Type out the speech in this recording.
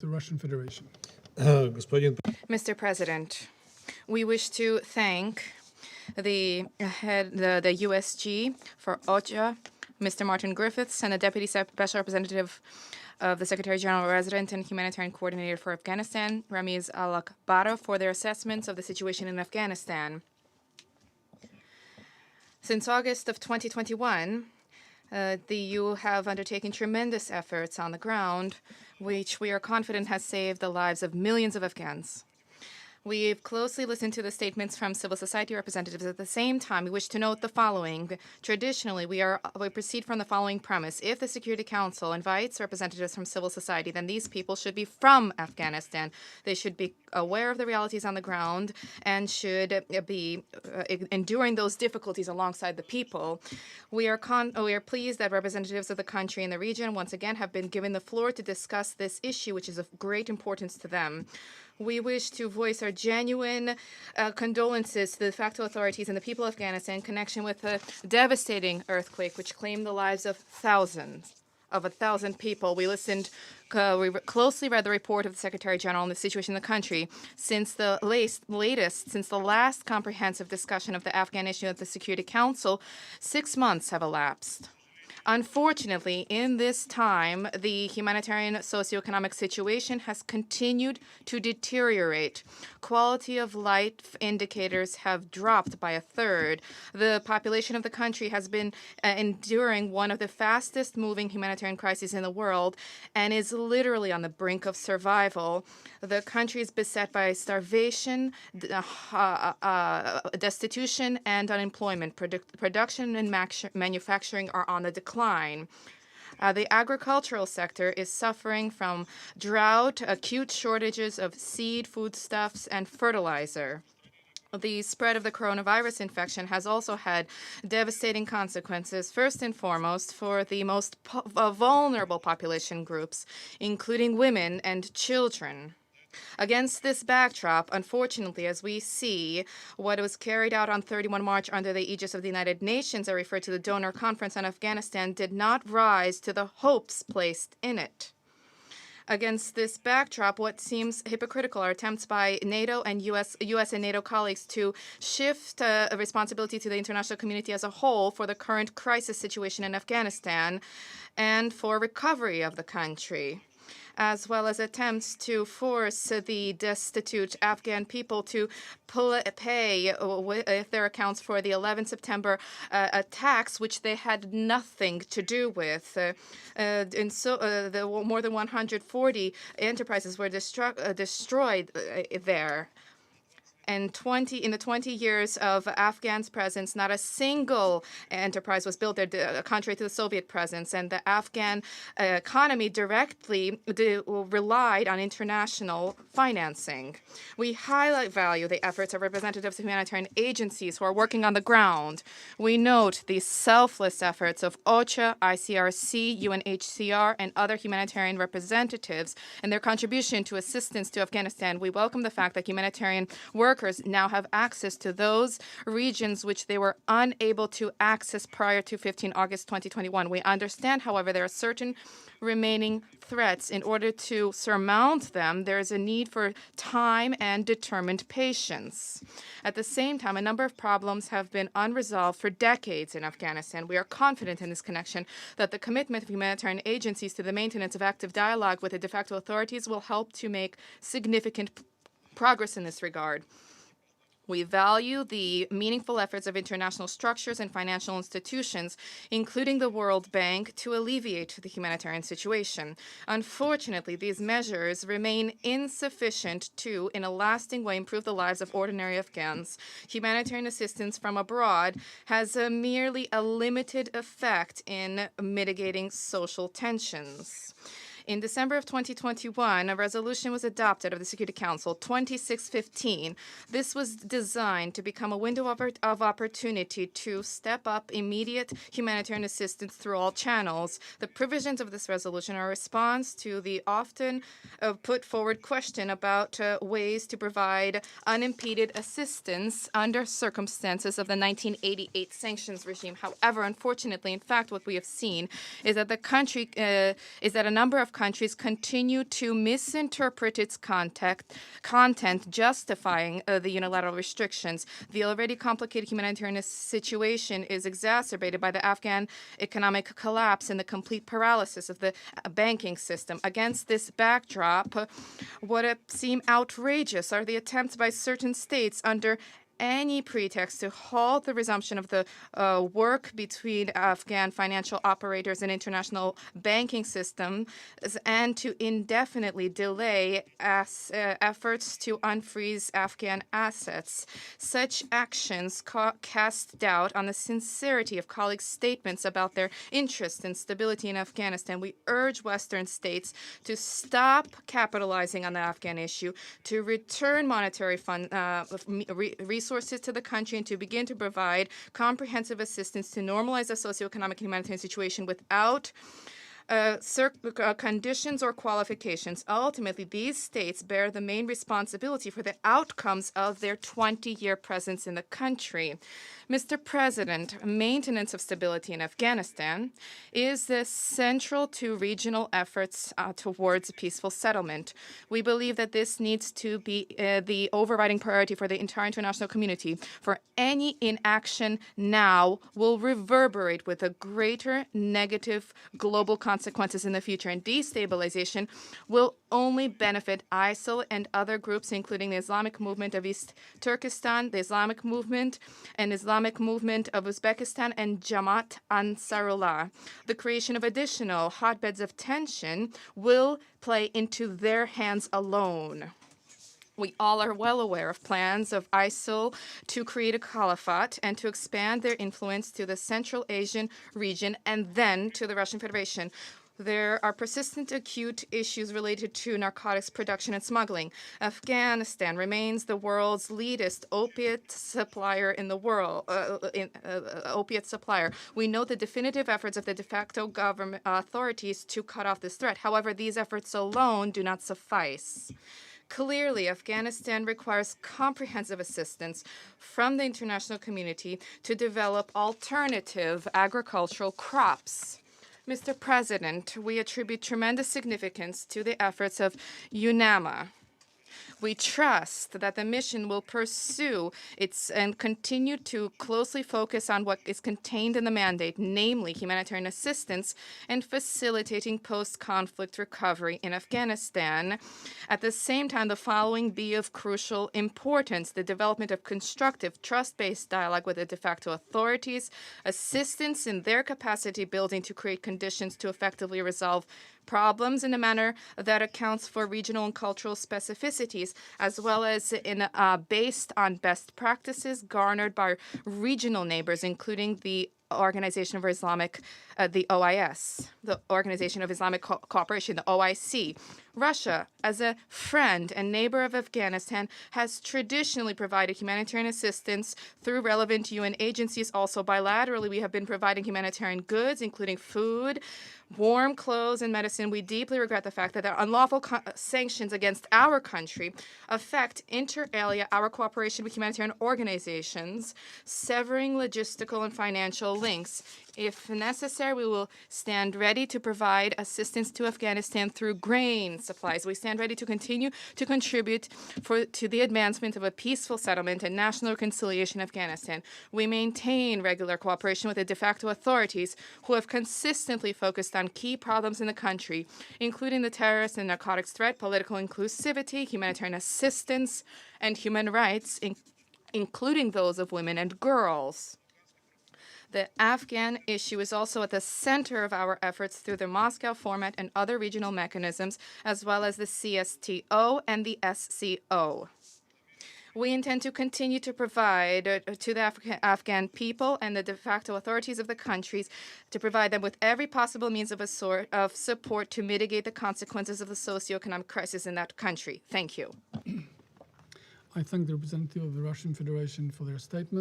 the Russian Federation. Mr. President, we wish to thank the USG for OCHA, Mr. Martin Griffiths, and the Deputy Special Representative of the Secretary General Resident and Humanitarian Coordinator for Afghanistan, Ramiz Al-Akbara, for their assessments of the situation in Afghanistan. Since August of 2021, the EU have undertaken tremendous efforts on the ground, which we are confident has saved the lives of millions of Afghans. We've closely listened to the statements from civil society representatives. At the same time, we wish to note the following. Traditionally, we proceed from the following premise. If the Security Council invites representatives from civil society, then these people should be from Afghanistan. They should be aware of the realities on the ground and should be enduring those difficulties alongside the people. We are pleased that representatives of the country and the region once again have been given the floor to discuss this issue, which is of great importance to them. We wish to voice our genuine condolences to the de facto authorities and the people of Afghanistan in connection with the devastating earthquake which claimed the lives of thousands, of 1,000 people. We closely read the report of the Secretary General on the situation in the country. Since the last comprehensive discussion of the Afghan issue at the Security Council, 6 months have elapsed. Unfortunately, in this time, the humanitarian socioeconomic situation has continued to deteriorate. Quality of life indicators have dropped by 1/3. The population of the country has been enduring one of the fastest moving humanitarian crises in the world and is literally on the brink of survival. The country is beset by starvation, destitution, and unemployment. Production and manufacturing are on the decline. The agricultural sector is suffering from drought, acute shortages of seed, foodstuffs, and fertilizer. The spread of the coronavirus infection has also had devastating consequences, first and foremost, for the most vulnerable population groups, including women and children. Against this backdrop, unfortunately, as we see what was carried out on 31 March under the aegis of the United Nations, I refer to the Donor Conference on Afghanistan, did not rise to the hopes placed in it. Against this backdrop, what seems hypocritical are attempts by NATO and U.S. and NATO colleagues to shift responsibility to the international community as a whole for the current crisis situation in Afghanistan and for recovery of the country, as well as attempts to force the destitute Afghan people to pay their accounts for the 11 September attacks, which they had nothing to do with. More than 140 enterprises were destroyed there. And in the 20 years of Afghans' presence, not a single enterprise was built there, contrary to the Soviet presence. And the Afghan economy directly relied on international financing. We value the efforts of representatives of humanitarian agencies who are working on the ground. We note the selfless efforts of OCHA, ICRC, UNHCR, and other humanitarian representatives and their contribution to assistance to Afghanistan. We welcome the fact that humanitarian workers now have access to those regions which they were unable to access prior to 15 August 2021. We understand, however, there are certain remaining threats. In order to surmount them, there is a need for time and determined patience. At the same time, a number of problems have been unresolved for decades in Afghanistan. We are confident in this connection that the commitment of humanitarian agencies to the maintenance of active dialogue with the de facto authorities will help to make significant progress in this regard. We value the meaningful efforts of international structures and financial institutions, including the World Bank, to alleviate the humanitarian situation. Unfortunately, these measures remain insufficient to, in a lasting way, improve the lives of ordinary Afghans. Humanitarian assistance from abroad has merely a limited effect in mitigating social tensions. In December of 2021, a resolution was adopted of the Security Council, 2615. This was designed to become a window of opportunity to step up immediate humanitarian assistance through all channels. The provisions of this resolution are a response to the often put forward question about ways to provide unimpeded assistance under circumstances of the 1988 sanctions regime. However, unfortunately, in fact, what we have seen is that a number of countries continue to misinterpret its content justifying the unilateral restrictions. The already complicated humanitarian situation is exacerbated by the Afghan economic collapse and the complete paralysis of the banking system. Against this backdrop, what seem outrageous are the attempts by certain states under any pretext to halt the resumption of the work between Afghan financial operators and international banking systems and to indefinitely delay efforts to unfreeze Afghan assets. Such actions cast doubt on the sincerity of colleagues' statements about their interest in stability in Afghanistan. We urge Western states to stop capitalizing on the Afghan issue, to return monetary resources to the country, and to begin to provide comprehensive assistance to normalize the socioeconomic and humanitarian situation without conditions or qualifications. Ultimately, these states bear the main responsibility for the outcomes of their 20-year presence in the country. Mr. President, maintenance of stability in Afghanistan is central to regional efforts towards a peaceful settlement. We believe that this needs to be the overriding priority for the entire international community. For any inaction now will reverberate with a greater negative global consequences in the future, and destabilization will only benefit ISIL and other groups, including the Islamic Movement of East Turkestan, the Islamic Movement and Islamic Movement of Uzbekistan, and Jamaat Ansarullah. The creation of additional hotbeds of tension will play into their hands alone. We all are well aware of plans of ISIL to create a caliphate and to expand their influence to the Central Asian region and then to the Russian Federation. There are persistent acute issues related to narcotics production and smuggling. Afghanistan remains the world's leading opiate supplier in the world. Opiate supplier. We know the definitive efforts of the de facto government authorities to cut off this threat. However, these efforts alone do not suffice. Clearly, Afghanistan requires comprehensive assistance from the international community to develop alternative agricultural crops. Mr. President, we attribute tremendous significance to the efforts of UNAMA. We trust that the mission will pursue and continue to closely focus on what is contained in the mandate, namely humanitarian assistance and facilitating post-conflict recovery in Afghanistan. At the same time, the following be of crucial importance: the development of constructive, trust-based dialogue with the de facto authorities, assistance in their capacity building to create conditions to effectively resolve problems in a manner that accounts for regional and cultural specificities, as well as based on best practices garnered by regional neighbors, including the Organization of Islamic, the OIS, the Organization of Islamic Cooperation, the OIC. Russia, as a friend and neighbor of Afghanistan, has traditionally provided humanitarian assistance through relevant UN agencies. Also bilaterally, we have been providing humanitarian goods, including food, warm clothes, and medicine. We deeply regret the fact that the unlawful sanctions against our country affect inter alia our cooperation with humanitarian organizations, severing logistical and financial links. If necessary, we will stand ready to provide assistance to Afghanistan through grain supplies. We stand ready to continue to contribute to the advancement of a peaceful settlement and national reconciliation in Afghanistan. We maintain regular cooperation with the de facto authorities who have consistently focused on key problems in the country, including the terrorist and narcotics threat, political inclusivity, humanitarian assistance, and human rights, including those of women and girls. The Afghan issue is also at the center of our efforts through the Moscow format and other regional mechanisms, as well as the CSTO and the SCO. We intend to continue to provide to the Afghan people and the de facto authorities of the countries to provide them with every possible means of support to mitigate the consequences of the socioeconomic crisis in that country. Thank you. I thank the representative of the Russian Federation for their statement.